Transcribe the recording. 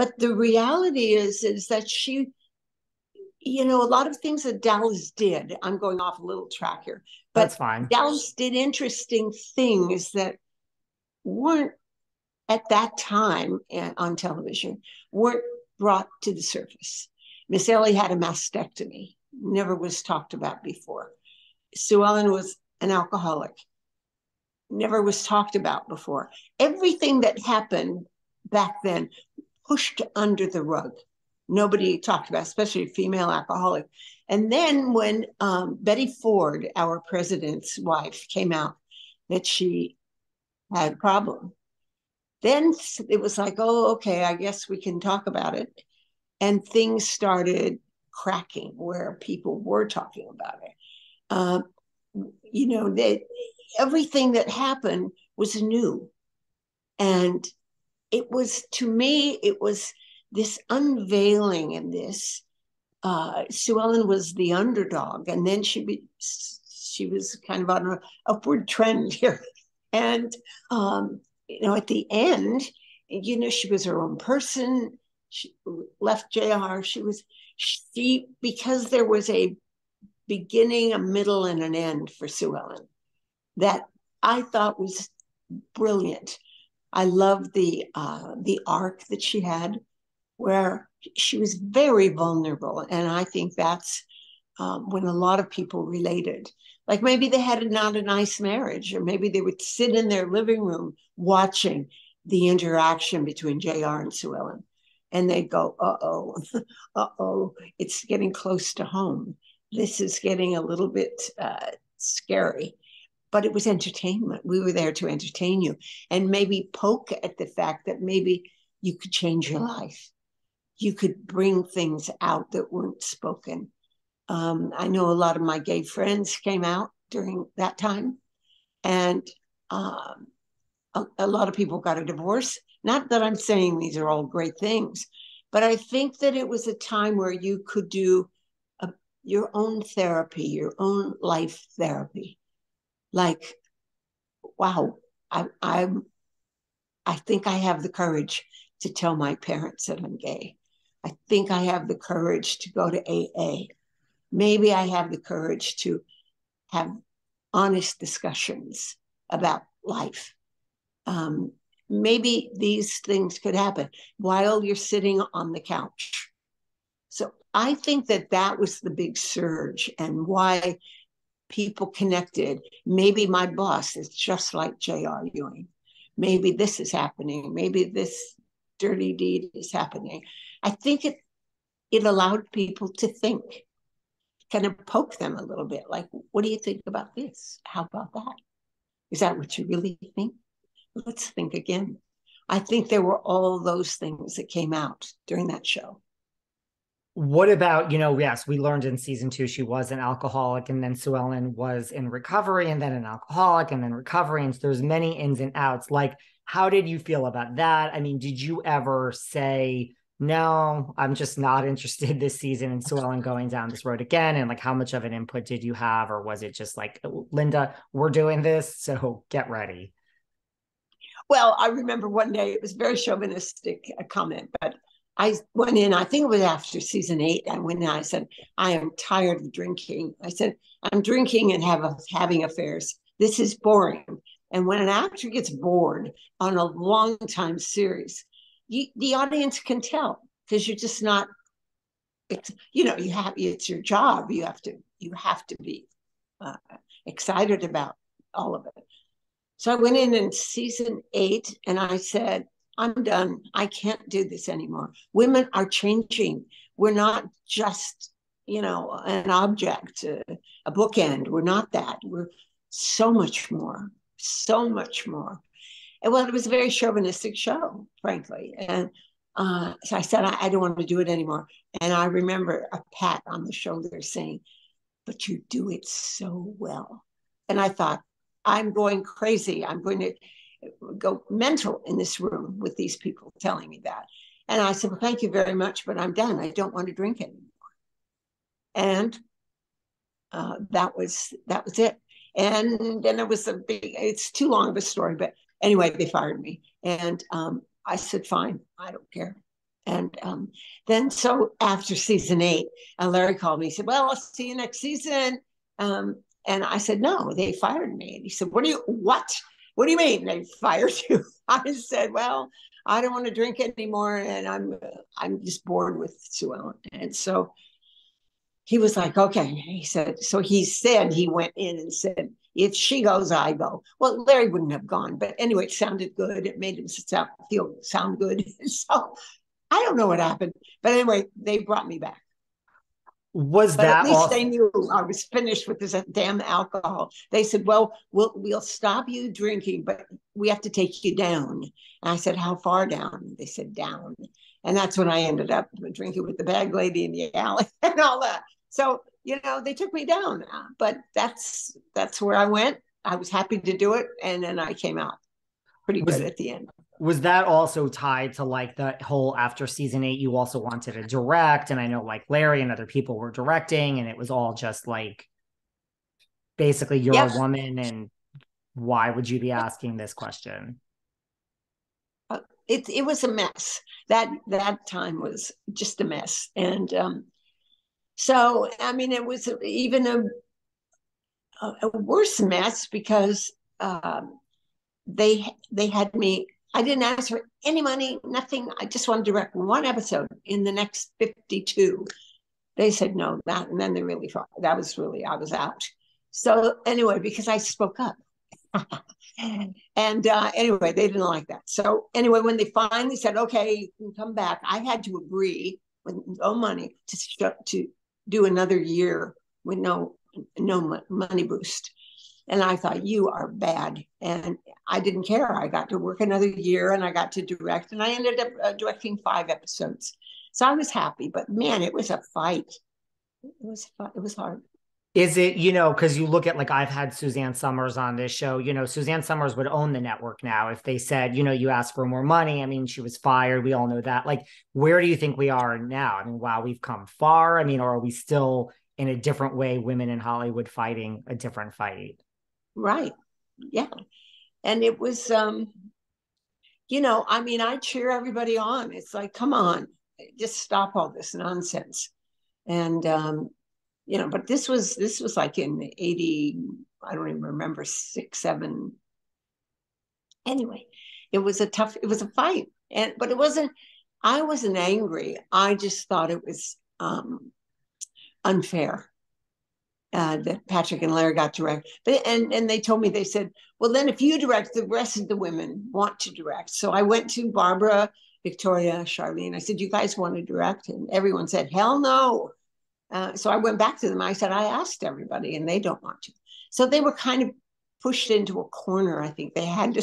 But the reality is that she, a lot of things that Dallas did, I'm going off a little track here, but That's fine. Dallas did interesting things that weren't at that time on television, weren't brought to the surface. Miss Ellie had a mastectomy, never was talked about before. Sue Ellen was an alcoholic, never was talked about before. Everything that happened back then pushed under the rug. Nobody talked about, especially female alcoholic. And then when Betty Ford, our president's wife, came out that she had a problem, then it was like, oh, okay, I guess we can talk about it. And things started cracking where people were talking about it. That everything that happened was new. And it was, to me, it was this unveiling and this. Sue Ellen was the underdog, and then she was kind of on an upward trend here. And at the end, she was her own person. She left JR. Because there was a beginning, a middle, and an end for Sue Ellen that I thought was brilliant. I loved the arc that she had, where she was very vulnerable, and I think that's when a lot of people related. Like maybe they had not a nice marriage, or maybe they would sit in their living room watching the interaction between JR and Sue Ellen, and they'd go, "Uh-oh, uh-oh, it's getting close to home. This is getting a little bit scary." But it was entertainment. We were there to entertain you and maybe poke at the fact that maybe you could change your life. You could bring things out that weren't spoken. I know a lot of my gay friends came out during that time, and a lot of people got a divorce. Not that I'm saying these are all great things, but I think that it was a time where you could do your own therapy, your own life therapy. Like, wow, I think I have the courage to tell my parents that I'm gay. I think I have the courage to go to AA. Maybe I have the courage to have honest discussions about life. Maybe these things could happen while you're sitting on the couch. So I think that was the big surge and why people connected. Maybe my boss is just like J.R. Ewing. Maybe this is happening. Maybe this dirty deed is happening. I think it allowed people to think, kind of poke them a little bit. Like, what do you think about this? How about that? Is that what you really think? Let's think again. I think there were all those things that came out during that show. What about, yes, we learned in season 2 she was an alcoholic, and then Sue Ellen was in recovery, and then an alcoholic, and then recovery, and so there's many ins and outs. Like, how did you feel about that? I mean, did you ever say, no, I'm just not interested this season in Sue Ellen going down this road again? And like, how much of an input did you have? Or was it just like, Linda, we're doing this, so get ready? Well, I remember one day, it was very chauvinistic a comment, but I went in, I think it was after season 8. I went in, I said, I am tired of drinking. I said, I'm drinking and having affairs. This is boring. And when an actor gets bored on a long time series, the audience can tell, because you're just not, it's your job. You have to be excited about all of it. So I went in season 8 and I said, I'm done. I can't do this anymore. Women are changing. We're not just, an object, a bookend. We're not that. We're so much more, so much more. And well, it was a very chauvinistic show, frankly. And so I said, I don't want to do it anymore. And I remember a pat on the shoulder saying, but you do it so well. And I thought, I'm going crazy. I'm going to go mental in this room with these people telling me that. And I said, well, thank you very much, but I'm done. I don't want to drink anymore. And that was it. And then it was it's too long of a story, but anyway, they fired me. And I said, fine, I don't care. And then, so after season 8, Larry called me. He said, "Well, I'll see you next season." And I said, "No, they fired me." And he said, what? What do you mean they fired you?" I said, "Well, I don't want to drink anymore, and I'm just bored with Sue Ellen." And so he was like, "Okay." He said, so he said he went in and said, "If she goes, I go." Well, Larry wouldn't have gone, but anyway, it sounded good. It made him sound good. So I don't know what happened, but anyway, they brought me back. Was But at that least also they knew I was finished with this damn alcohol. They said, "Well, we'll stop you drinking, but we have to take you down." And I said, "How far down?" They said, "Down." And that's when I ended up drinking with the bag lady in the alley and all that. So, they took me down, but that's where I went. I was happy to do it, and then I came out pretty was good at the end. was that also tied to like the whole after season 8 you also wanted to direct, and I know like Larry and other people were directing, and it was all just like basically you're Yep. a woman and why would you be asking this question? It was a mess. That time was just a mess, and so I mean, it was even a worse mess because they had me. I didn't ask for any money, nothing. I just wanted to direct one episode in the next 52. They said no, that, and then they really thought that was really, I was out. So anyway, because I spoke up. And anyway, they didn't like that. So anyway, when they finally said, "Okay, you can come back," I had to agree with no money to do another year with no money boost. And I thought, "You are bad." And I didn't care. I got to work another year, and I got to direct, and I ended up directing 5 episodes. So I was happy, but man, it was a fight. It was hard. Is it, because you look at like I've had Suzanne Summers on this show, Suzanne Summers would own the network now if they said, you asked for more money. I mean, she was fired. We all know that. Like, where do you think we are now? I mean, wow, we've come far. I mean, or are we still in a different way, women in Hollywood fighting a different fight? Right. Yeah. And it was, I mean, I cheer everybody on. It's like, come on, just stop all this nonsense. And but this was like in 80, I don't even remember, 6, 7. Anyway, it was a fight. But it wasn't, I wasn't angry. I just thought it was unfair that Patrick and Larry got to direct. And they told me, they said, "Well, then if you direct, the rest of the women want to direct." So I went to Barbara, Victoria, Charlene. I said, "You guys want to direct?" And everyone said, "Hell no." So I went back to them. I said, "I asked everybody, and they don't want to." So they were kind of pushed into a corner. I think they had to